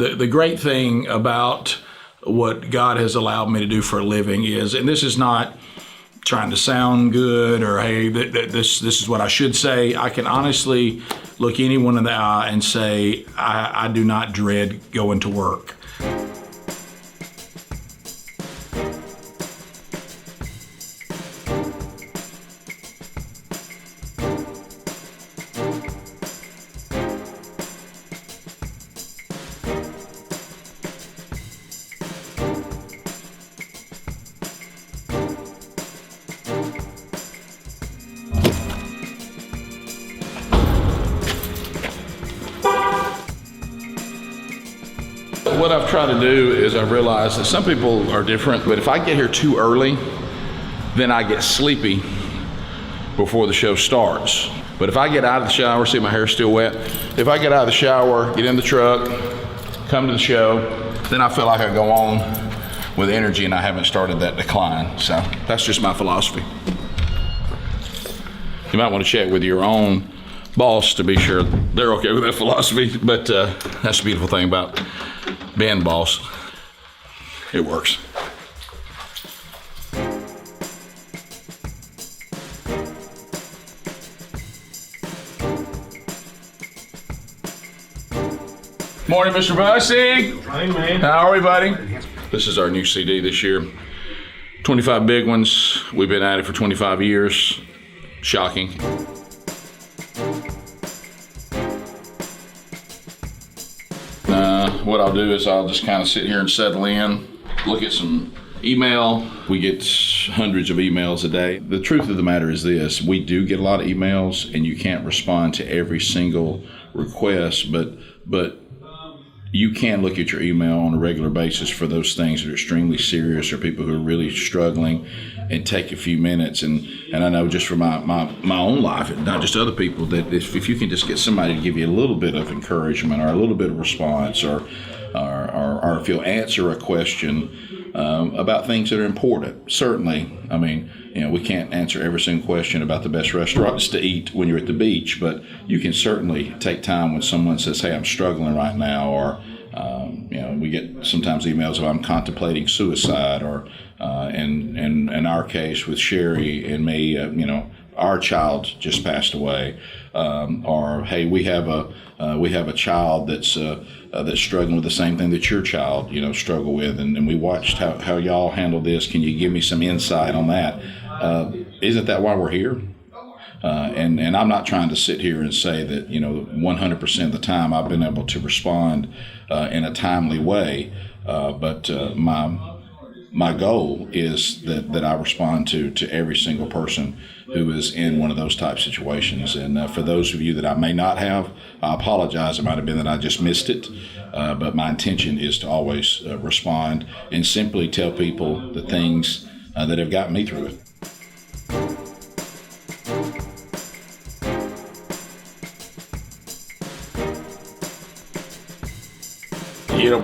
The great thing about what God has allowed me to do for a living is, and this is not trying to sound good or, hey, this is what I should say. I can honestly look anyone in the eye and say, I do not dread going to work. What I've tried to do is I've realized that some people are different, but if I get here too early, then I get sleepy before the show starts. But if I get out of the shower, see my hair's still wet, if I get out of the shower, get in the truck, come to the show, then I feel like I go on with energy and I haven't started that decline. So that's just my philosophy. You might want to check with your own boss to be sure they're okay with that philosophy, but that's the beautiful thing about being boss. It works. Morning, Mr. Bussy. Morning, man. How are we, buddy? This is our new CD this year. 25 big ones. We've been at it for 25 years. Shocking. What I'll do is I'll just kind of sit here and settle in, look at some email. We get hundreds of emails a day. The truth of the matter is this: we do get a lot of emails, and you can't respond to every single request, but you can look at your email on a regular basis for those things that are extremely serious or people who are really struggling, and take a few minutes. And I know just for my own life, not just other people, that if you can just get somebody to give you a little bit of encouragement or a little bit of response, or if you'll answer a question about things that are important. Certainly, I mean, we can't answer every single question about the best restaurants to eat when you're at the beach, but you can certainly take time when someone says, hey, I'm struggling right now, or we get sometimes emails of I'm contemplating suicide, or in our case with Sherry and me, our child just passed away, or hey, we have a child that's struggling with the same thing that your child struggle with, and we watched how y'all handle this. Can you give me some insight on that? Isn't that why we're here? And I'm not trying to sit here and say that 100% of the time I've been able to respond in a timely way, but my goal is that I respond to every single person who is in one of those type situations. And for those of you that I may not have, I apologize. It might have been that I just missed it, but my intention is to always respond and simply tell people the things that have gotten me through it.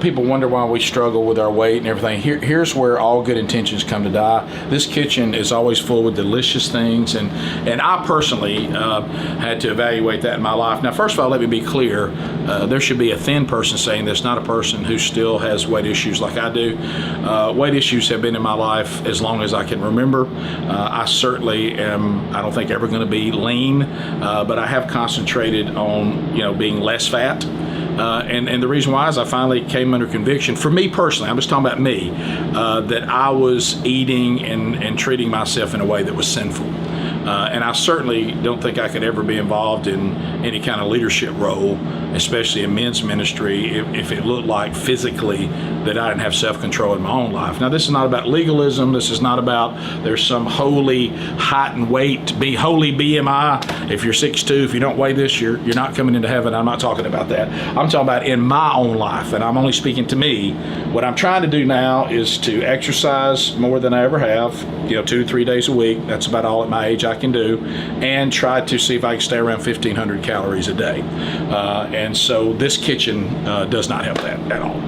People wonder why we struggle with our weight and everything. Here's where all good intentions come to die. This kitchen is always full with delicious things, and I personally had to evaluate that in my life. Now, first of all, let me be clear. There should be a thin person saying this, not a person who still has weight issues like I do. Weight issues have been in my life as long as I can remember. I certainly am, I don't think, ever going to be lean, but I have concentrated on being less fat. And the reason why is I finally came under conviction, for me personally, I'm just talking about me, that I was eating and treating myself in a way that was sinful. And I certainly don't think I could ever be involved in any kind of leadership role, especially in men's ministry, if it looked like physically that I didn't have self-control in my own life. Now, this is not about legalism. This is not about there's some holy height and weight, be holy BMI. If you're 6'2", if you don't weigh this, you're not coming into heaven. I'm not talking about that. I'm talking about in my own life, and I'm only speaking to me. What I'm trying to do now is to exercise more than I ever have, 2 to 3 days a week. That's about all at my age I can do, and try to see if I can stay around 1,500 calories a day. And so this kitchen does not help that at all.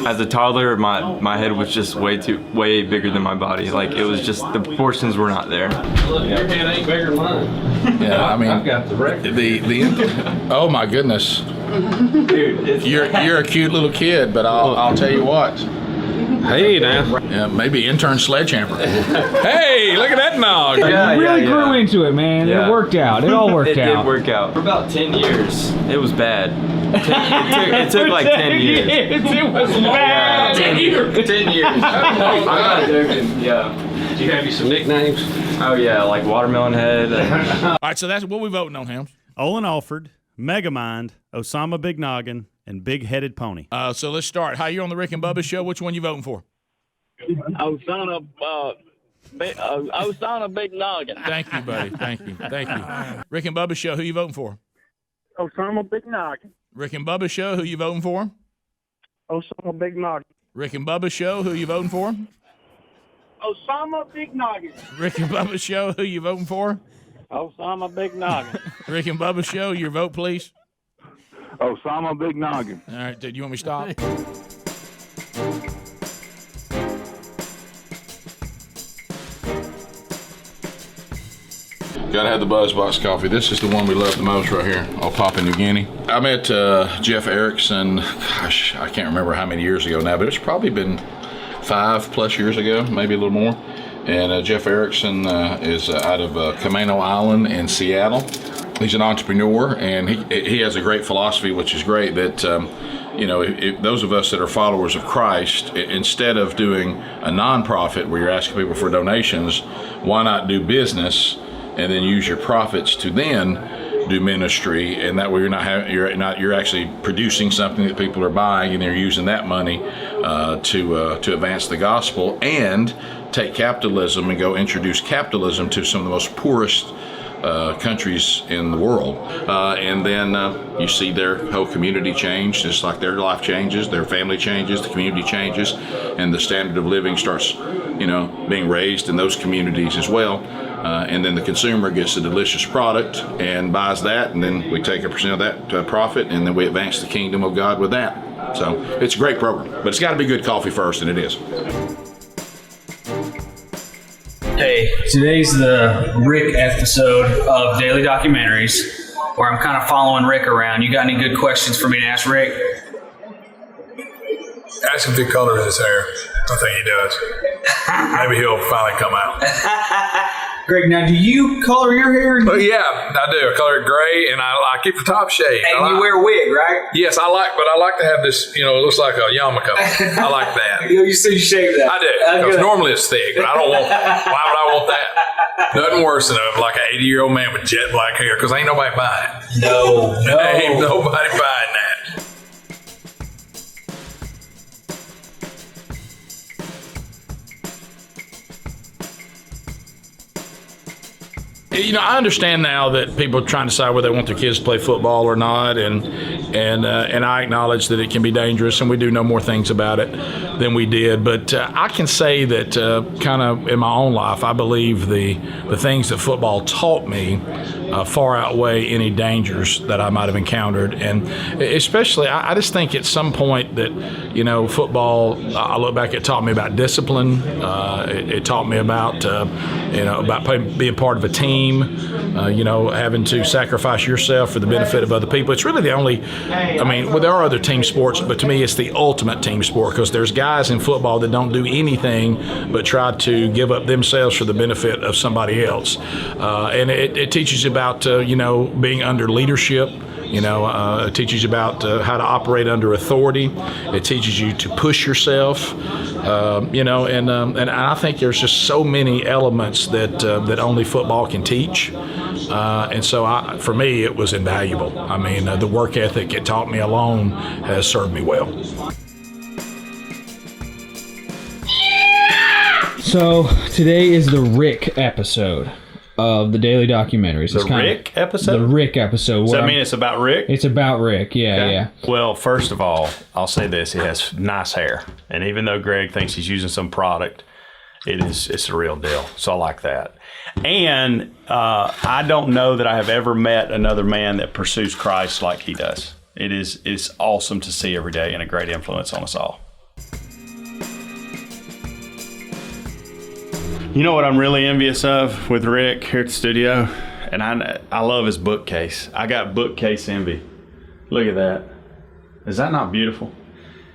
As a toddler, my head was just way bigger than my body. Like, it was just, the proportions were not there. Look, your head ain't bigger than mine. Yeah, I mean, I've got the record. Oh my goodness. Dude, You're a cute little kid, but I'll tell you what. Hey, now. Yeah, maybe intern sledgehammer. Hey, look at that nog. Yeah, You really yeah. grew into it, man. Yeah. It worked out. It all worked It out. did work out. For about 10 years, it was bad. It took like 10 years. It was bad. 10 years. 10 years. I'm not joking. Yeah. Did you have you some nicknames? Oh yeah, like Watermelon Head. All right, so that's what we voting on, Hams. Olin Alford, Megamind, Osama Big Noggin, and Big Headed Pony. So let's start. How you on the Rick and Bubba show? Which one you voting for? Osama Big Noggin. Thank you, buddy. Thank you. Rick and Bubba show. Who you voting for? Osama Big Noggin. Rick and Bubba show. Who you voting for? Osama Big Noggin. Rick and Bubba show. Who you voting for? Osama Big Noggin. Rick and Bubba show. Who you voting for? Osama Big Noggin. Rick and Bubba show. Your vote, please. Osama Big Noggin. All right. Do you want me to stop? Gotta have the BuzzBox coffee. This is the one we love the most right here. I'll Papua New Guinea. I met Jeff Erickson, gosh, I can't remember how many years ago now, but it's probably been 5+ years ago, maybe a little more. And Jeff Erickson is out of Camano Island in Seattle. He's an entrepreneur, and he has a great philosophy, which is great, that if those of us that are followers of Christ, instead of doing a nonprofit where you're asking people for donations, why not do business and then use your profits to then do ministry, and that way you're actually producing something that people are buying, and they're using that money to advance the gospel and take capitalism and go introduce capitalism to some of the most poorest countries in the world, and then you see their whole community change, just like their life changes, their family changes, the community changes, and the standard of living starts, being raised in those communities as well. And then the consumer gets a delicious product and buys that, and then we take a percent of that profit, and then we advance the kingdom of God with that. So it's a great program, but it's got to be good coffee first, and it is. Hey, today's the Rick episode of Daily Documentaries, where I'm kind of following Rick around. You got any good questions for me to ask Rick? Ask him if he colors his hair. I think he does. Maybe he'll finally come out. Greg, now do you color your hair? But yeah, I do. I color it gray, and I keep the top shaved. And you wear a wig, right? Yes, but I like to have this, it looks like a yarmulke. I like that. You said you shave that. I do, because normally it's thick, but I don't want, why would I want that? Nothing worse than like an 80-year-old man with jet black hair, because ain't nobody buying it. No. Ain't nobody buying that. I understand now that people are trying to decide whether they want their kids to play football or not, and I acknowledge that it can be dangerous, and we do know more things about it than we did. But I can say that kind of in my own life, I believe the things that football taught me far outweigh any dangers that I might have encountered. And especially, I just think at some point that, football, I look back, it taught me about discipline. It taught me about, being part of a team, having to sacrifice yourself for the benefit of other people. It's really the only, there are other team sports, but to me it's the ultimate team sport, because there's guys in football that don't do anything but try to give up themselves for the benefit of somebody else. And it teaches you about, being under leadership. It teaches you about how to operate under authority. It teaches you to push yourself, and I think there's just so many elements that only football can teach. And so for me, it was invaluable. The work ethic it taught me alone has served me well. So today is the Rick episode of the Daily Documentaries. The Rick episode? The Rick episode. Does that mean it's about Rick? It's about Rick, yeah. Well, first of all, I'll say this. He has nice hair. And even though Greg thinks he's using some product, it's the real deal. So I like that. And I don't know that I have ever met another man that pursues Christ like he does. It's awesome to see every day, and a great influence on us all. You know what I'm really envious of with Rick here at the studio? And I love his bookcase. I got bookcase envy. Look at that. Is that not beautiful?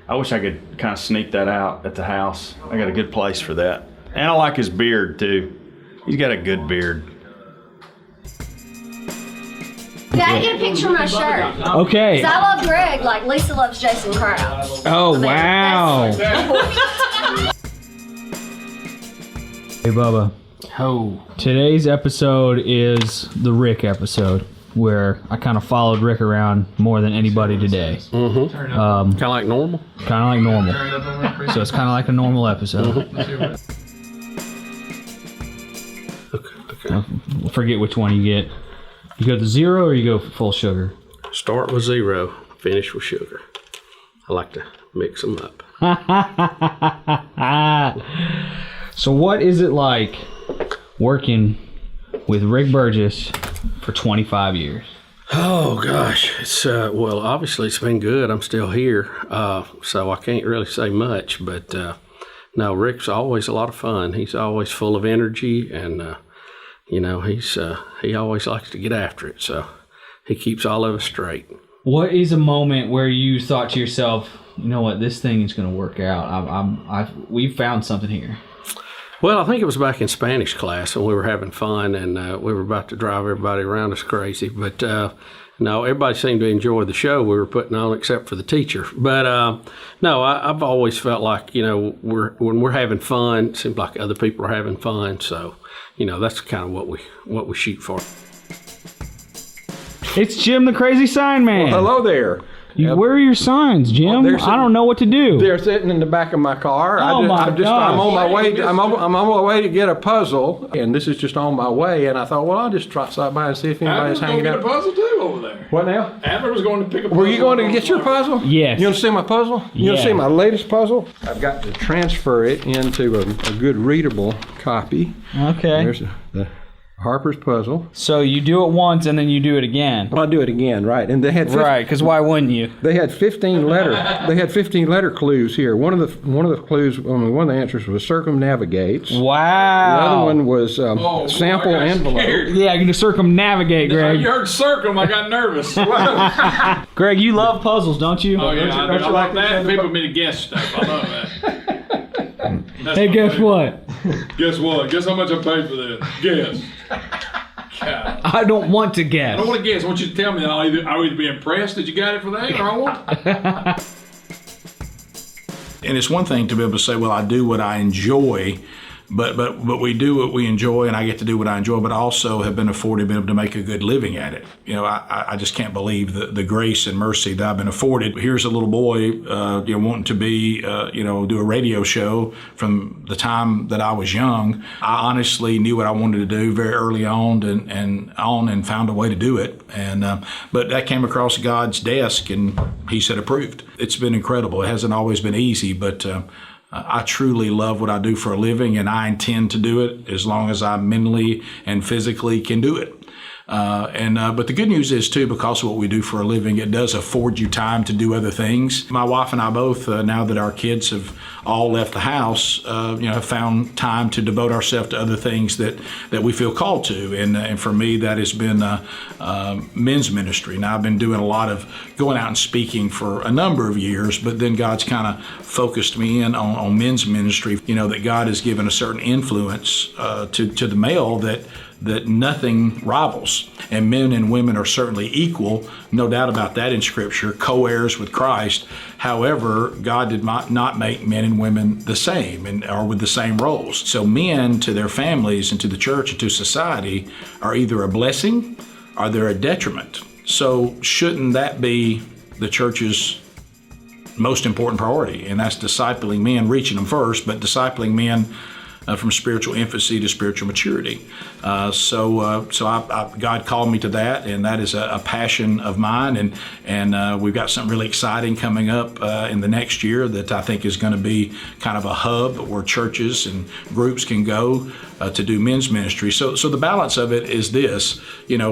I wish I could kind of sneak that out at the house. I got a good place for that. And I like his beard too. He's got a good beard. Can I get a picture of my shirt? Okay. 'Cause I love Greg like Lisa loves Jason Krause. Oh, wow. Hey, Bubba. Oh. Today's episode is the Rick episode, where I kind of followed Rick around more than anybody today. Kind of like normal. Kind of like normal. So it's kind of like a normal episode. Okay. I forget which one you get. You go to 0 or you go full sugar? Start with 0, finish with sugar. I like to mix them up. So what is it like working with Rick Burgess for 25 years? Oh gosh, it's well, obviously it's been good. I'm still here, so I can't really say much. But no, Rick's always a lot of fun. He's always full of energy, and you know, he always likes to get after it. So he keeps all of us straight. What is a moment where you thought to yourself, you know what, this thing is going to work out? We've found something here. Well, I think it was back in Spanish class when we were having fun, and we were about to drive everybody around us crazy. But no, everybody seemed to enjoy the show we were putting on, except for the teacher. But no, I've always felt like, you know, when we're having fun, it seems like other people are having fun. So, you know, that's kind of what we shoot for. It's Jim the Crazy Sign Man. Well, hello there. Where are your signs, Jim? I don't know what to do. They're sitting in the back of my car. Oh, my gosh. I'm on my way. I'm on my way to get a puzzle, and this is just on my way. And I thought, well, I'll just stop by and see if anybody's hanging out. Adler was going to get a puzzle too over there. What now? Adler was going to pick a puzzle. Were you going to get your puzzle? Yes. You want to see my puzzle? You want Yes. to see my latest puzzle? I've got to transfer it into a good readable copy. Okay. There's the Harper's puzzle. So you do it once and then you do it again. Well, I'll do it again, right? And they had Right, because why wouldn't you? They had 15 letter clues here. One of the clues, one of the answers was circumnavigates. Wow. The other one was sample envelope. Yeah, I can just circumnavigate, Greg. You heard circle, I got nervous. Greg, you love puzzles, don't you? Oh, yeah, don't you like that? People me to guess stuff. I love that. Hey, guess what? Guess what? Guess how much I paid for this? Guess. God. I don't want to guess. I don't want to guess. I want you to tell me. I'll either be impressed that you got it for that, or I won't. And it's one thing to be able to say, well, I do what I enjoy, but we do what we enjoy, and I get to do what I enjoy, but I also have been afforded, been able to make a good living at it. You know, I just can't believe the grace and mercy that I've been afforded. Here's a little boy, wanting to be, do a radio show from the time that I was young. I honestly knew what I wanted to do very early on and found a way to do it. And but that came across God's desk, and He said approved. It's been incredible. It hasn't always been easy, but I truly love what I do for a living, and I intend to do it as long as I mentally and physically can do it. But the good news is, too, because of what we do for a living, it does afford you time to do other things. My wife and I both, now that our kids have all left the house, have found time to devote ourselves to other things that we feel called to. And for me, that has been men's ministry. Now, I've been doing a lot of going out and speaking for a number of years, but then God's kind of focused me in on men's ministry. That God has given a certain influence to the male that nothing rivals. And men and women are certainly equal, no doubt about that in Scripture, co-heirs with Christ. However, God did not make men and women the same or with the same roles. So men to their families and to the church and to society are either a blessing or they're a detriment. So shouldn't that be the church's most important priority? And that's discipling men, reaching them first, but discipling men from spiritual infancy to spiritual maturity. So God called me to that, and that is a passion of mine. And we've got something really exciting coming up in the next year that I think is going to be kind of a hub where churches and groups can go to do men's ministry. So the balance of it is this: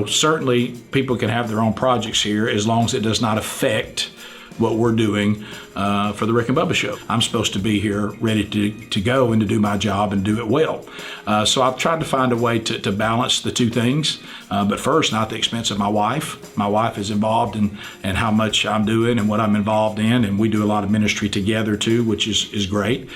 certainly people can have their own projects here as long as it does not affect what we're doing for the Rick and Bubba Show. I'm supposed to be here ready to go and to do my job and do it well. So I've tried to find a way to balance the two things, but first, not at the expense of my wife. My wife is involved in how much I'm doing and what I'm involved in, and we do a lot of ministry together too, which is great.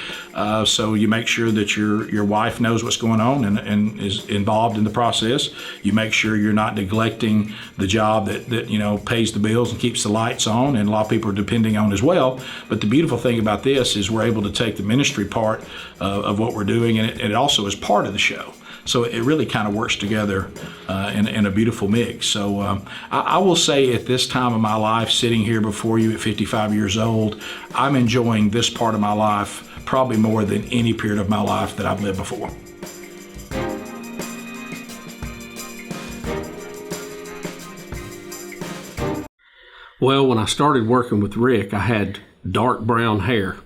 So you make sure that your wife knows what's going on and is involved in the process. You make sure you're not neglecting the job that pays the bills and keeps the lights on, and a lot of people are depending on as well. But the beautiful thing about this is we're able to take the ministry part of what we're doing, and it also is part of the show. So it really kind of works together in a beautiful mix. So I will say at this time of my life, sitting here before you at 55 years old, I'm enjoying this part of my life probably more than any period of my life that I've lived before. Well, when I started working with Rick, I had dark brown hair.